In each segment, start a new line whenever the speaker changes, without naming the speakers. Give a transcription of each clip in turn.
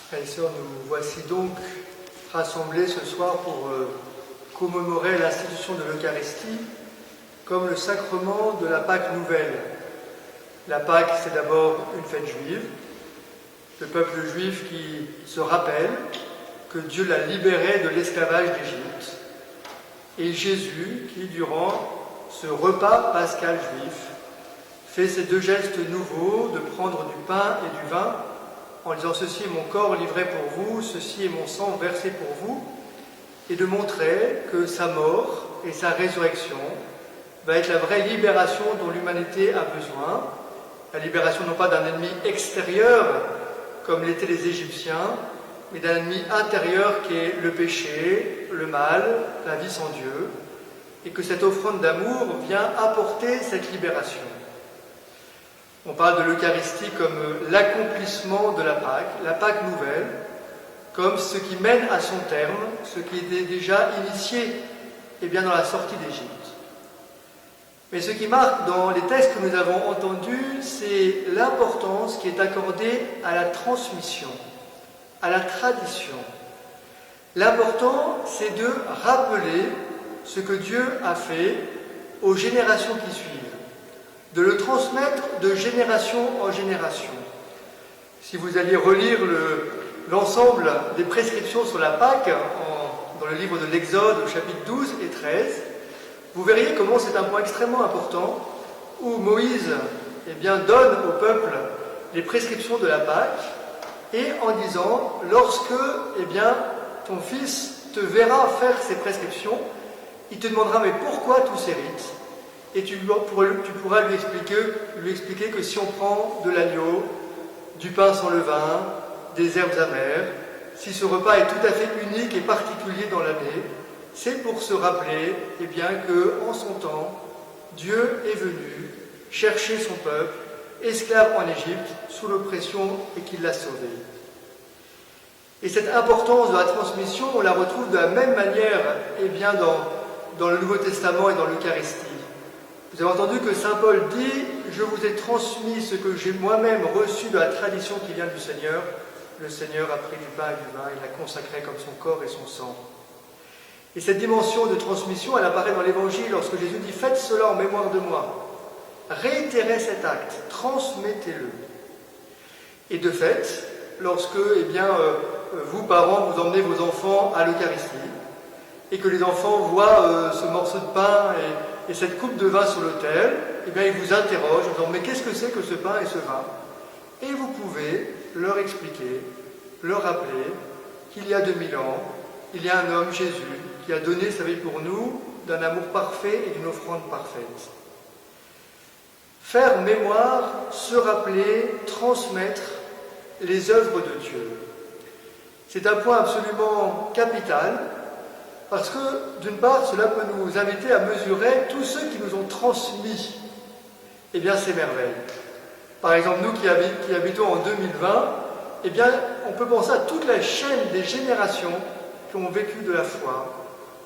Frères et sœurs, nous voici donc rassemblés ce soir pour commémorer l'institution de l'Eucharistie comme le sacrement de la Pâque nouvelle. La Pâque, c'est d'abord une fête juive, le peuple juif qui se rappelle que Dieu l'a libéré de l'esclavage d'Égypte, et Jésus qui, durant ce repas pascal juif, fait ces deux gestes nouveaux de prendre du pain et du vin en disant « Ceci est mon corps livré pour vous, ceci est mon sang versé pour vous », et de montrer que sa mort et sa résurrection va être la vraie libération dont l'humanité a besoin, la libération non pas d'un ennemi extérieur, comme l'étaient les Égyptiens, mais d'un ennemi intérieur qui est le péché, le mal, la vie sans Dieu, et que cette offrande d'amour vient apporter cette libération. On parle de l'Eucharistie comme l'accomplissement de la Pâque nouvelle, comme ce qui mène à son terme, ce qui était déjà initié dans la sortie d'Égypte. Mais ce qui marque dans les textes que nous avons entendus, c'est l'importance qui est accordée à la transmission, à la tradition. L'important, c'est de rappeler ce que Dieu a fait aux générations qui suivent, de le transmettre de génération en génération. Si vous alliez relire l'ensemble des prescriptions sur la Pâque dans le livre de l'Exode, au chapitre 12 et 13, vous verriez comment c'est un point extrêmement important où Moïse donne au peuple les prescriptions de la Pâque et en disant « Lorsque ton fils te verra faire ces prescriptions, il te demandera « Mais pourquoi tous ces rites ?» Et tu pourras lui expliquer que si on prend de l'agneau, du pain sans levain, des herbes amères, si ce repas est tout à fait unique et particulier dans l'année, c'est pour se rappeler qu'en son temps, Dieu est venu chercher son peuple, esclave en Égypte, sous l'oppression et qu'il l'a sauvé. Et cette importance de la transmission, on la retrouve de la même manière dans le Nouveau Testament et dans l'Eucharistie. Vous avez entendu que saint Paul dit « Je vous ai transmis ce que j'ai moi-même reçu de la tradition qui vient du Seigneur. Le Seigneur a pris du pain et du vin, il l'a consacré comme son corps et son sang. » Et cette dimension de transmission, elle apparaît dans l'Évangile lorsque Jésus dit « Faites cela en mémoire de moi. Réitérez cet acte, transmettez-le. » Et de fait, lorsque vous, parents, vous emmenez vos enfants à l'Eucharistie, et que les enfants voient ce morceau de pain et cette coupe de vin sur l'autel, ils vous interrogent en disant « Mais qu'est-ce que c'est que ce pain et ce vin ?» Et vous pouvez leur expliquer, leur rappeler qu'il y a 2000 ans, il y a un homme, Jésus, qui a donné sa vie pour nous d'un amour parfait et d'une offrande parfaite. Faire mémoire, se rappeler, transmettre les œuvres de Dieu. C'est un point absolument capital, parce que, d'une part, cela peut nous inviter à mesurer tous ceux qui nous ont transmis ces merveilles. Par exemple, nous qui habitons en 2020, on peut penser à toute la chaîne des générations qui ont vécu de la foi,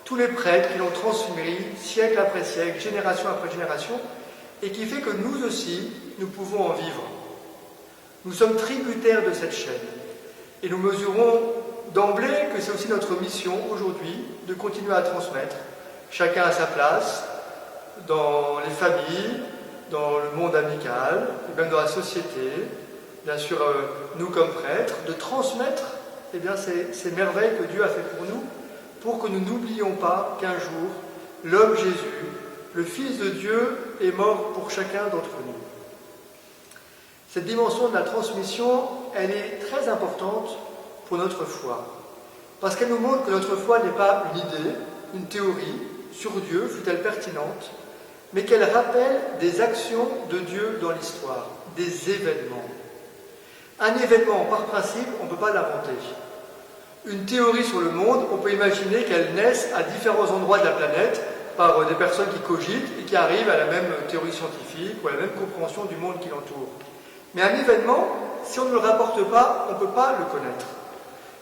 tous les prêtres qui l'ont transmis, siècle après siècle, génération après génération, et qui fait que nous aussi, nous pouvons en vivre. Nous sommes tributaires de cette chaîne, et nous mesurons d'emblée que c'est aussi notre mission aujourd'hui de continuer à transmettre, chacun à sa place, dans les familles, dans le monde amical, et même dans la société, bien sûr nous comme prêtres, de transmettre ces merveilles que Dieu a fait pour nous, pour que nous n'oublions pas qu'un jour, l'homme Jésus, le Fils de Dieu, est mort pour chacun d'entre nous. Cette dimension de la transmission, elle est très importante pour notre foi, parce qu'elle nous montre que notre foi n'est pas une idée, une théorie sur Dieu, fût-elle pertinente, mais qu'elle rappelle des actions de Dieu dans l'histoire, des événements. Un événement, par principe, on ne peut pas l'inventer. Une théorie sur le monde, on peut imaginer qu'elle naisse à différents endroits de la planète par des personnes qui cogitent et qui arrivent à la même théorie scientifique ou à la même compréhension du monde qui l'entoure. Mais un événement, si on ne le rapporte pas, on ne peut pas le connaître.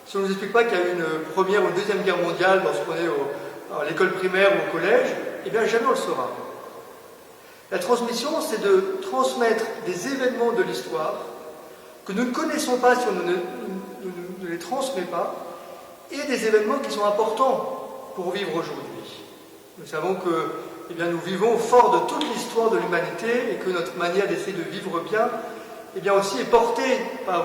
Si on ne nous explique pas qu'il y a eu une première ou une deuxième guerre mondiale lorsqu'on est à l'école primaire ou au collège, jamais on le saura. La transmission, c'est de transmettre des événements de l'histoire que nous ne connaissons pas si on ne les transmet pas, et des événements qui sont importants pour vivre aujourd'hui. Nous savons que nous vivons fort de toute l'histoire de l'humanité et que notre manière d'essayer de vivre bien aussi est portée par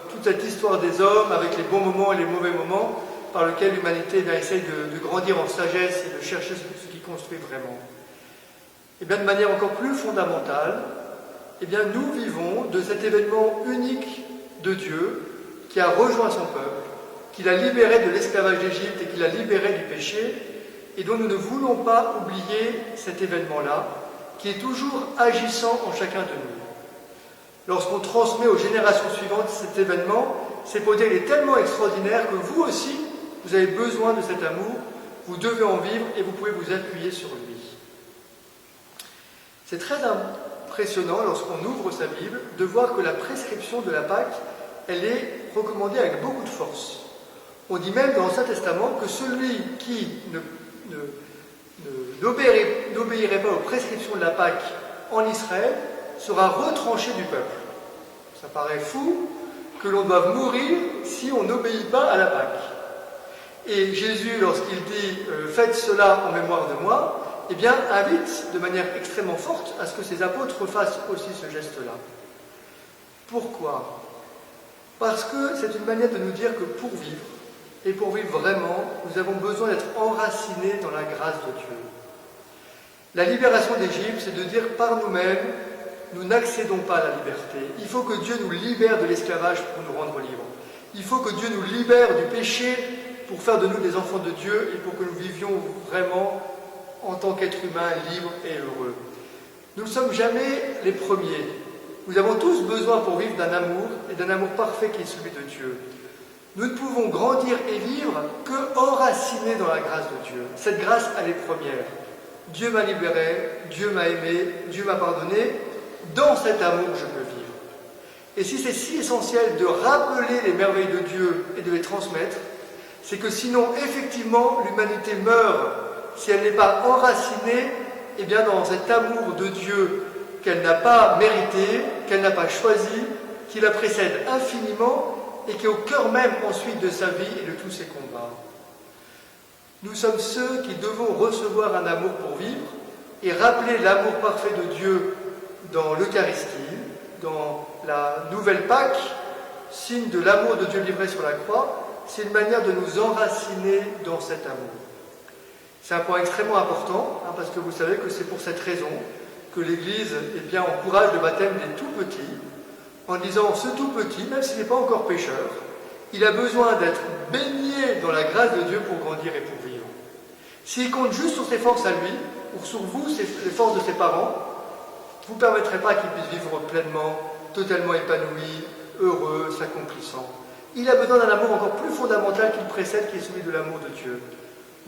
toute cette histoire des hommes, avec les bons moments et les mauvais moments, par lequel l'humanité essaye de grandir en sagesse et de chercher ce qui construit vraiment. De manière encore plus fondamentale, nous vivons de cet événement unique de Dieu qui a rejoint son peuple, qui l'a libéré de l'esclavage d'Égypte et qui l'a libéré du péché, et dont nous ne voulons pas oublier cet événement-là, qui est toujours agissant en chacun de nous. Lorsqu'on transmet aux générations suivantes cet événement, c'est pour dire qu'il est tellement extraordinaire que vous aussi, vous avez besoin de cet amour, vous devez en vivre et vous pouvez vous appuyer sur lui. C'est très impressionnant lorsqu'on ouvre sa Bible de voir que la prescription de la Pâque, elle est recommandée avec beaucoup de force. On dit même dans l'Ancien Testament que celui qui n'obéirait pas aux prescriptions de la Pâque en Israël sera retranché du peuple. Ça paraît fou que l'on doive mourir si on n'obéit pas à la Pâque. Et Jésus, lorsqu'il dit « faites cela en mémoire de moi », invite de manière extrêmement forte à ce que ses apôtres fassent aussi ce geste-là. Pourquoi ? Parce que c'est une manière de nous dire que pour vivre, et pour vivre vraiment, nous avons besoin d'être enracinés dans la grâce de Dieu. La libération d'Égypte, c'est de dire par nous-mêmes, nous n'accédons pas à la liberté. Il faut que Dieu nous libère de l'esclavage pour nous rendre libres. Il faut que Dieu nous libère du péché pour faire de nous des enfants de Dieu et pour que nous vivions vraiment en tant qu'êtres humains libres et heureux. Nous ne sommes jamais les premiers. Nous avons tous besoin pour vivre d'un amour et d'un amour parfait qui est celui de Dieu. Nous ne pouvons grandir et vivre que enracinés dans la grâce de Dieu. Cette grâce, elle est première. Dieu m'a libéré, Dieu m'a aimé, Dieu m'a pardonné. Dans cet amour, je peux vivre. Et si c'est si essentiel de rappeler les merveilles de Dieu et de les transmettre, c'est que sinon, effectivement, l'humanité meurt si elle n'est pas enracinée dans cet amour de Dieu qu'elle n'a pas mérité, qu'elle n'a pas choisi, qui la précède infiniment et qui est au cœur même ensuite de sa vie et de tous ses combats. Nous sommes ceux qui devons recevoir un amour pour vivre et rappeler l'amour parfait de Dieu dans l'Eucharistie, dans la nouvelle Pâque, signe de l'amour de Dieu livré sur la croix. C'est une manière de nous enraciner dans cet amour. C'est un point extrêmement important, parce que vous savez que c'est pour cette raison que l'Église encourage le baptême des tout-petits, en disant ce tout-petit, même s'il n'est pas encore pécheur, il a besoin d'être baigné dans la grâce de Dieu pour grandir et pour vivre. S'il compte juste sur ses forces à lui, ou sur vous, les forces de ses parents, vous ne permettrez pas qu'il puisse vivre pleinement, totalement épanoui, heureux, s'accomplissant. Il a besoin d'un amour encore plus fondamental qu'il précède, qui est celui de l'amour de Dieu.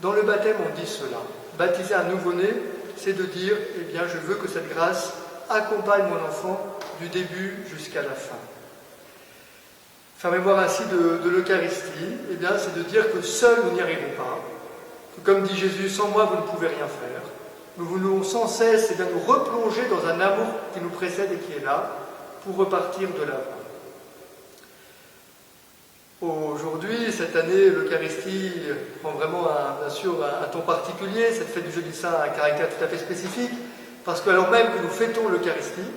Dans le baptême, on dit cela. Baptiser un nouveau-né, c'est de dire, je veux que cette grâce accompagne mon enfant du début jusqu'à la fin. Faire mémoire ainsi de l'Eucharistie, c'est de dire que seuls nous n'y arrivons pas, que comme dit Jésus, sans moi vous ne pouvez rien faire. Nous voulons sans cesse nous replonger dans un amour qui nous précède et qui est là, pour repartir de l'avant. Aujourd'hui, cette année, l'Eucharistie prend vraiment un ton particulier. Cette fête du Jeudi Saint a un caractère tout à fait spécifique, parce que alors même que nous fêtons l'Eucharistie,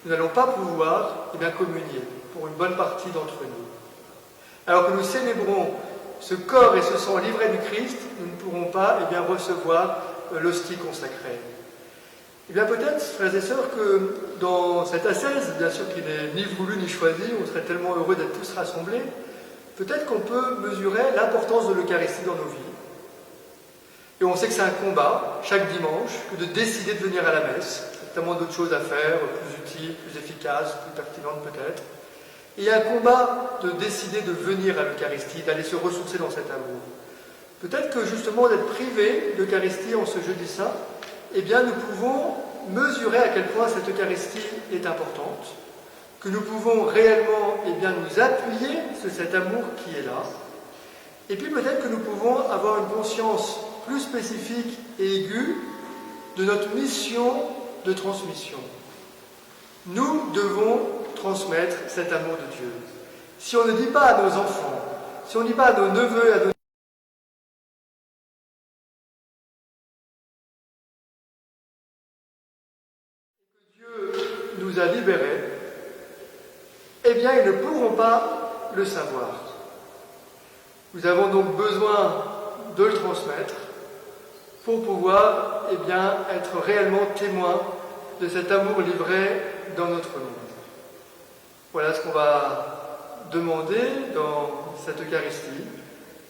nous n'allons pas pouvoir communier pour une bonne partie d'entre nous. Alors que nous célébrons ce corps et ce sang livrés du Christ, nous ne pourrons pas recevoir l'hostie consacrée. Peut-être, frères et sœurs, que dans cette ascèse, bien sûr qui n'est ni voulu ni choisi, on serait tellement heureux d'être tous rassemblés, peut-être qu'on peut mesurer l'importance de l'Eucharistie dans nos vies. Et on sait que c'est un combat, chaque dimanche, que de décider de venir à la messe. Il y a tellement d'autres choses à faire, plus utiles, plus efficaces, plus pertinentes peut-être. Et il y a un combat de décider de venir à l'Eucharistie, d'aller se ressourcer dans cet amour. Peut-être que justement d'être privé d'Eucharistie en ce Jeudi Saint, nous pouvons mesurer à quel point cette Eucharistie est importante, que nous pouvons réellement nous appuyer sur cet amour qui est là, et puis peut-être que nous pouvons avoir une conscience plus spécifique et aiguë de notre mission de transmission. Nous devons transmettre cet amour de Dieu. Si on ne dit pas à nos enfants si on ne dit pas à nos neveux et à nos que Dieu nous a libérés, eh bien ils ne pourront pas le savoir. Nous avons donc besoin de le transmettre pour pouvoir être réellement témoins de cet amour livré dans notre monde. Voilà ce qu'on va demander dans cette Eucharistie,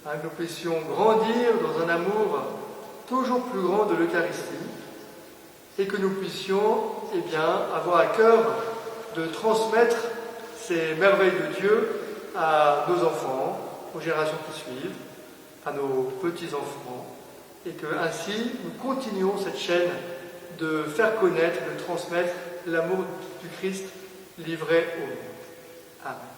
que nous puissions grandir dans un amour toujours plus grand de l'Eucharistie et que nous puissions avoir à cœur de transmettre ces merveilles de Dieu à nos enfants, aux générations qui suivent, à nos petits-enfants, et que ainsi nous continuons cette chaîne de faire connaître, de transmettre l'amour du Christ livré au monde. Amen.